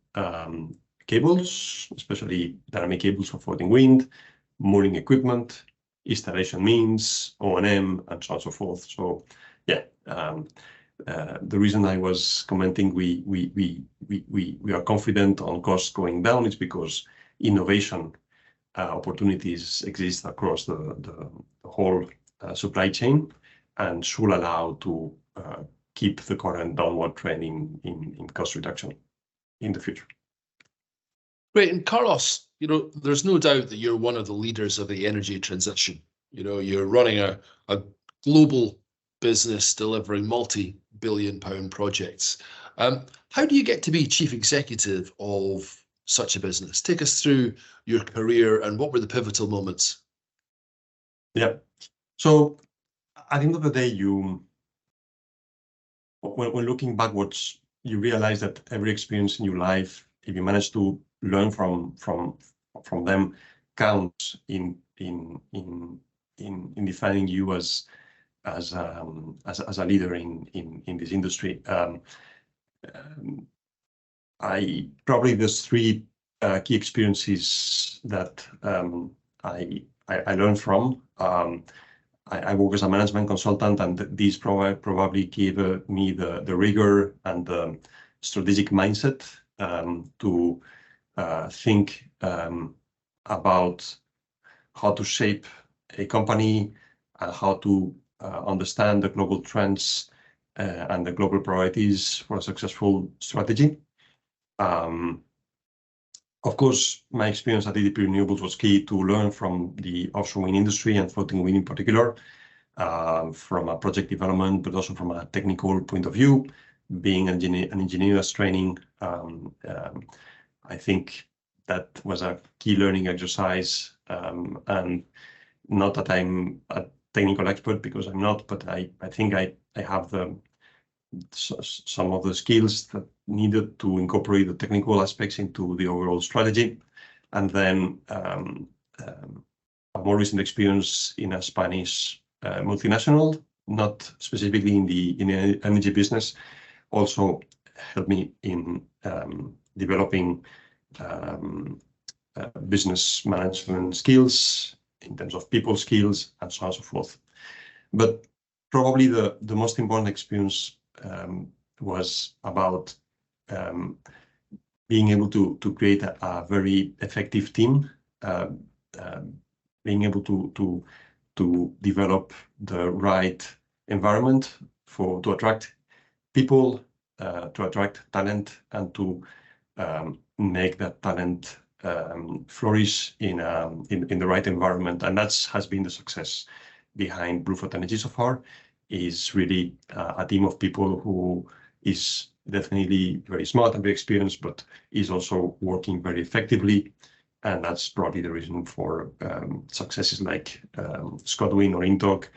cables, especially dynamic cables for floating wind, mooring equipment, installation means, O&M, and so on and so forth. So yeah, the reason I was commenting we are confident on costs going down is because innovation opportunities exist across the whole supply chain and should allow to keep the current downward trend in cost reduction in the future. Great. And Carlos, there's no doubt that you're one of the leaders of the energy transition. You're running a global business delivering multi-billion-pound projects. How do you get to be chief executive of such a business? Take us through your career and what were the pivotal moments? Yeah. So at the end of the day, when looking backwards, you realize that every experience in your life, if you manage to learn from them, counts in defining you as a leader in this industry. There's three key experiences that I learned from. I work as a management consultant, and these probably gave me the rigor and the strategic mindset to think about how to shape a company and how to understand the global trends and the global priorities for a successful strategy. Of course, my experience at EDP Renewables was key to learn from the offshore wind industry and floating wind in particular, from a project development, but also from a technical point of view. Being an engineer as training, I think that was a key learning exercise. And not that I'm a technical expert, because I'm not, but I think I have some of the skills that needed to incorporate the technical aspects into the overall strategy. And then a more recent experience in a Spanish multinational, not specifically in the energy business, also helped me in developing business management skills in terms of people skills and so on and so forth. But probably the most important experience was about being able to create a very effective team, being able to develop the right environment to attract people, attract talent and to make that talent flourish in the right environment. And has been the success behind BlueFloat Energy so far. Is really a team of people who is definitely very smart and very experienced, but is also working very effectively. And that's probably the reason for successes like Scotwin or Intok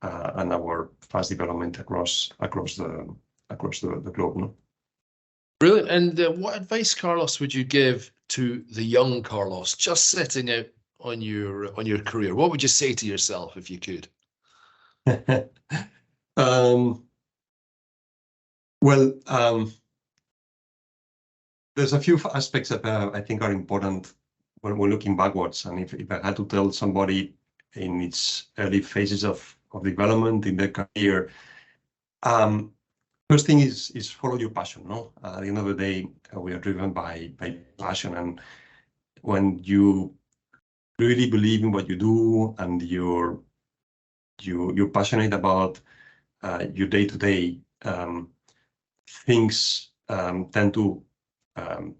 and our fast development across the globe. No? Brilliant. And what advice, Carlos, would you give to the young Carlos just setting out on your career? What would you say to yourself if you could? There's a few aspects that I think are important when we're looking backwards. And if I had to tell somebody in its early phases of development in their career, first thing is follow your passion. No, at the end of the day, we are driven by passion, and when you really believe in what you do and you're passionate about your day-to-day, things tend to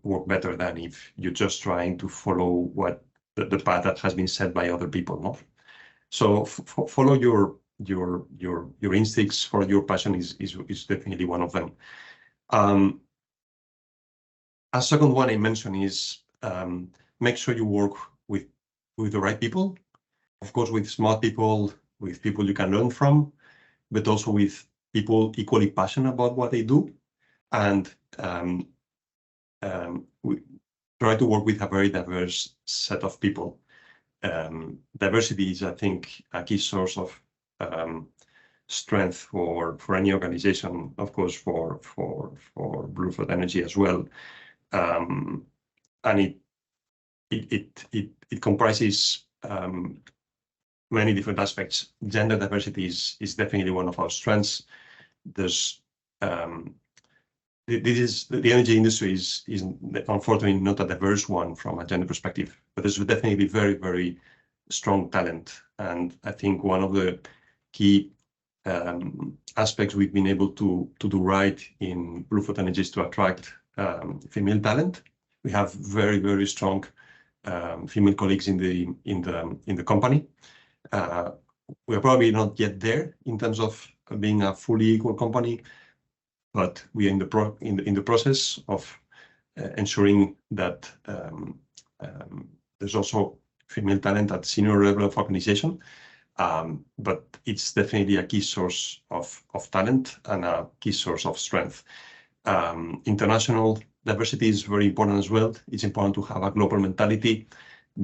work better than if you're just trying to follow what the path that has been set by other people. No, so follow your instincts. For your passion is definitely one of them. A second one I mentioned is make sure you work with the right people, of course, with smart people, with people you can learn from, but also with people equally passionate about what they do. And we try to work with a very diverse set of people. Diversity is, I think, a key source of strength for any organization, of course, for BlueFloat Energy as well. And it comprises many different aspects. Gender diversity is definitely one of our strengths. There's the energy industry is unfortunately not a diverse one from a gender perspective, but there's definitely very, very strong talent. And I think one of the key aspects we've been able to do right in BlueFloat Energy is to attract female talent. We have very, very strong female colleagues in the company. We're probably not yet there in terms of being a fully equal company, but we are in the process of ensuring that there's also female talent at senior level of organization. But it's definitely a key source of talent and a key source of strength. International diversity is very important as well. It's important to have a global mentality,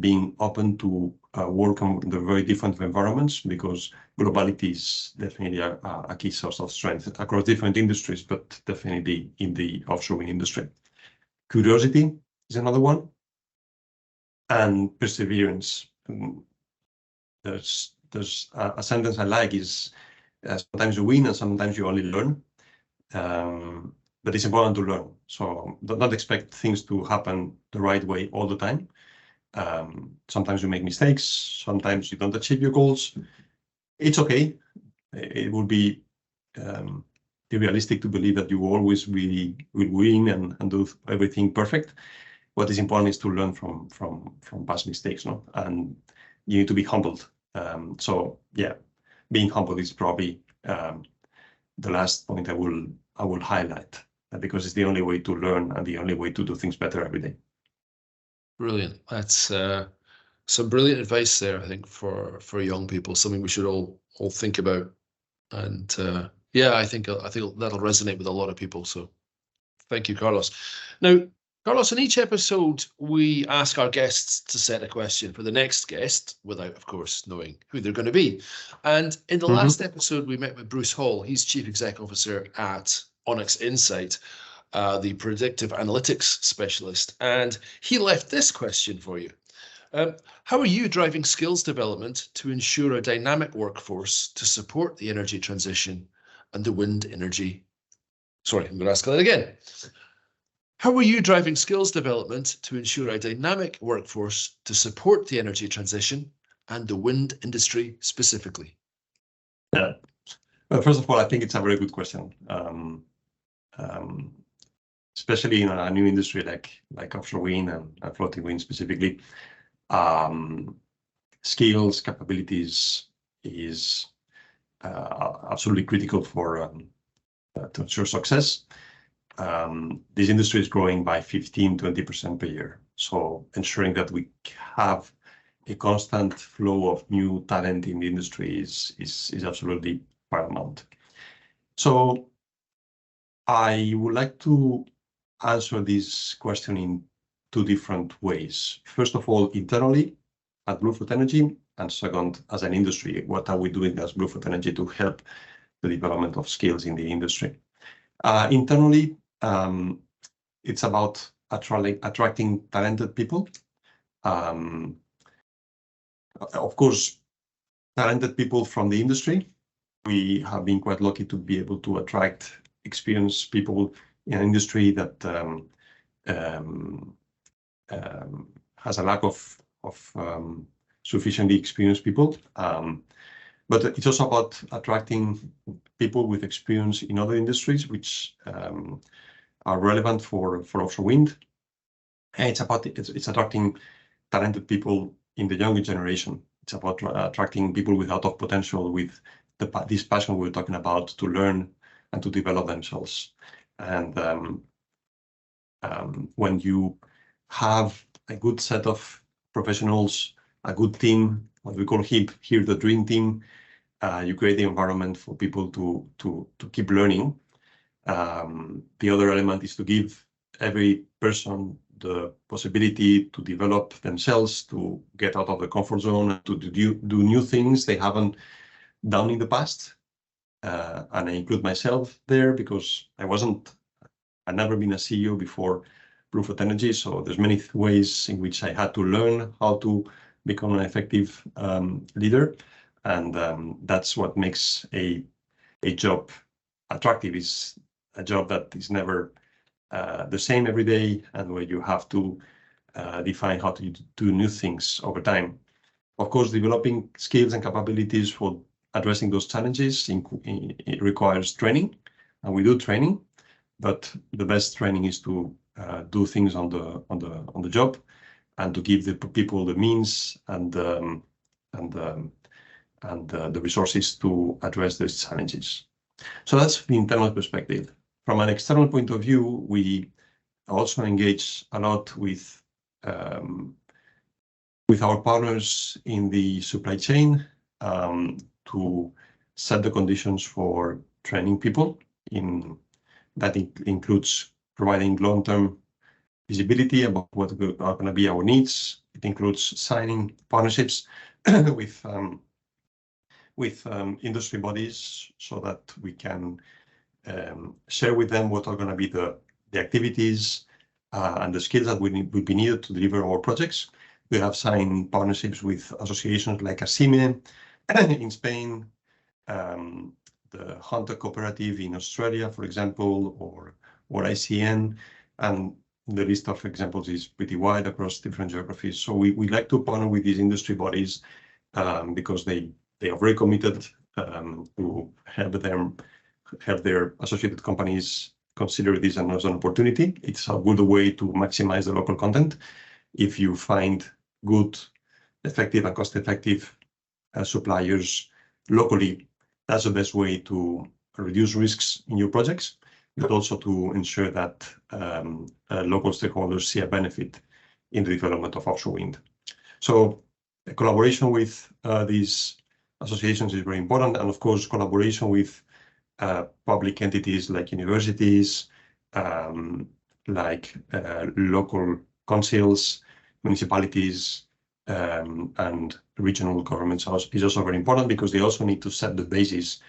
being open to work on the very different environments, because globality is definitely a key source of strength across different industries, but definitely in the offshore wind industry. Curiosity is another one, and perseverance. There's a sentence I like is sometimes you win and sometimes you only learn. But it's important to learn. So don't expect things to happen the right way all the time. Sometimes you make mistakes. Sometimes you don't achieve your goals. It's okay. It would be realistic to believe that you always really will win and do everything perfect. What is important is to learn from past mistakes, no? And you need to be humbled. So yeah, being humble is probably the last point I will highlight, because it's the only way to learn and the only way to do things better every day. Brilliant. That's some brilliant advice there, I think, for young people, something we should all think about. And yeah, I think that'll resonate with a lot of people. So thank you, Carlos. Now, Carlos, in each episode, we ask our guests to set a question for the next guest without, of course, knowing who they're going to be. And in the last episode, we met with Bruce Hall. He's Chief Exec Officer at Onyx Insight, the predictive analytics specialist. And he left this question for you. How are you driving skills development to ensure a dynamic workforce to support the energy transition and the wind energy? Sorry, I'm going to ask that again. How are you driving skills development to ensure a dynamic workforce to support the energy transition and the wind industry specifically? Yeah. Well, first of all, I think it's a very good question. especially in a new industry like offshore wind and floating wind specifically. Skills, capabilities is absolutely critical for to ensure success. This industry is growing by 15-20% per year. So ensuring that we have a constant flow of new talent in the industry is absolutely paramount. So I would like to answer this question in two different ways. First of all, internally at BlueFloat Energy, and second, as an industry, what are we doing as BlueFloat Energy to help the development of skills in the industry? Internally, it's about attracting talented people. Of course, talented people from the industry. We have been quite lucky to be able to attract experienced people in an industry that has a lack of sufficiently experienced people. But it's also about attracting people with experience in other industries which are relevant for offshore wind. And it's attracting talented people in the younger generation. It's about attracting people with a lot of potential, with this passion we're talking about, to learn and to develop themselves. And when you have a good set of professionals, a good team, what we call here the dream team, you create the environment for people to keep learning. The other element is to give every person the possibility to develop themselves, to get out of the comfort zone, to do new things they haven't done in the past. And I include myself there because I'd never been a CEO before BlueFloat Energy. So there's many ways in which I had to learn how to become an effective leader. And that's what makes a job attractive, is a job that is never the same every day, and where you have to define how to do new things over time. Of course, developing skills and capabilities for addressing those challenges it requires training, and we do training. But the best training is to do things on the job, and to give the people the means and the resources to address those challenges. So that's the internal perspective. From an external point of view, we also engage a lot with our partners in the supply chain to set the conditions for training people. That includes providing long-term visibility about what are going to be our needs. It includes signing partnerships with industry bodies so that we can share with them what are going to be the activities and the skills that would be needed to deliver our projects. We have signed partnerships with associations like ASIME in Spain, the Hunter Cooperative in Australia, for example, or ICN, and the list of examples is pretty wide across different geographies. So we like to partner with these industry bodies because they are very committed to help their associated companies consider this as an opportunity. It's a good way to maximize the local content. If you find good, effective, and cost-effective suppliers locally, that's the best way to reduce risks in your projects, but also to ensure that local stakeholders see a benefit in the development of offshore wind. So collaboration with these associations is very important, and of course collaboration with public entities like universities, like local councils, municipalities, and regional governments is also very important, because they also need to set the basis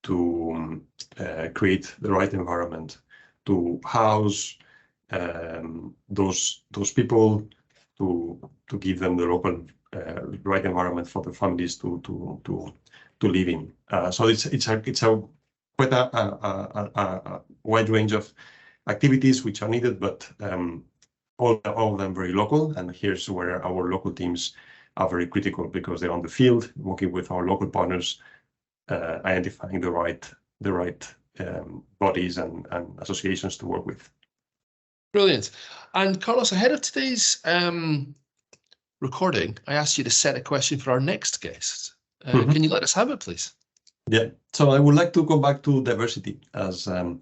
to create the right environment to house those people, to give them the local right environment for the families to live in. So it's quite a wide range of activities which are needed, but all of them very local. And here's where our local teams are very critical, because they're on the field working with our local partners, identifying the right bodies and associations to work with. Brilliant. And Carlos, ahead of today's recording, I asked you to set a question for our next guest. Can you let us have it, please? Yeah. So I would like to go back to diversity as a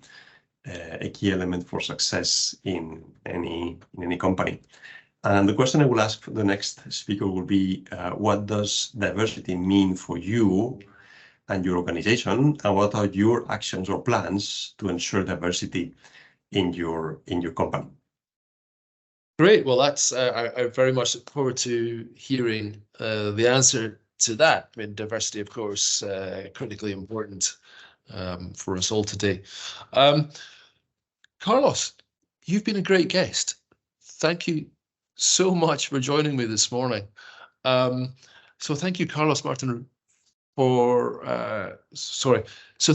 key element for success in any company. And the question I will ask for the next speaker will be, what does diversity mean for you and your organization, and what are your actions or plans to ensure diversity in your company? Great. Well, that's I very much look forward to hearing the answer to that. I mean, diversity, of course, critically important for us all today. Carlos, you've been a great guest. Thank you so much for joining me this morning. So thank you, Carlos Martin,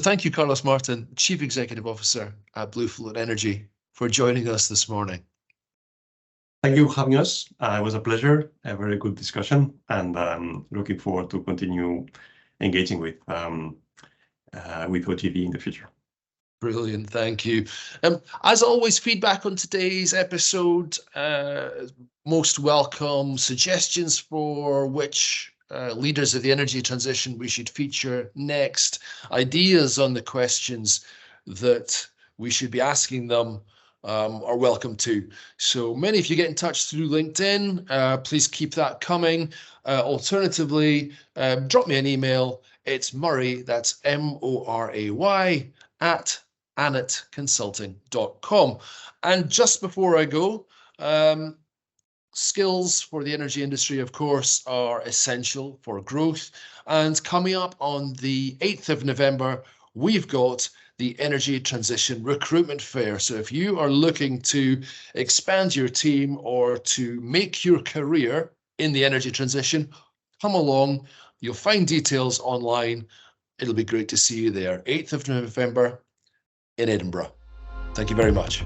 thank you, Carlos Martin, Chief Executive Officer at BlueFloat Energy, for joining us this morning. Thank you for having us. It was a pleasure, a very good discussion, and looking forward to continue engaging with OGV in the future. Brilliant, thank you. As always, feedback on today's episode, most welcome. Suggestions for which leaders of the energy transition we should feature next, ideas on the questions that we should be asking them are welcome too. So many of you get in touch through LinkedIn. Please keep that coming. Alternatively, drop me an email. It's Murray, that's MORAY, at anetconsulting.com. And just before I go, skills for the energy industry, of course, are essential for growth. And coming up on the 8th of November, we've got the Energy Transition Recruitment Fair. So if you are looking to expand your team or to make your career in the energy transition, come along. You'll find details online. It'll be great to see you there. 8th of November in Edinburgh. Thank you very much.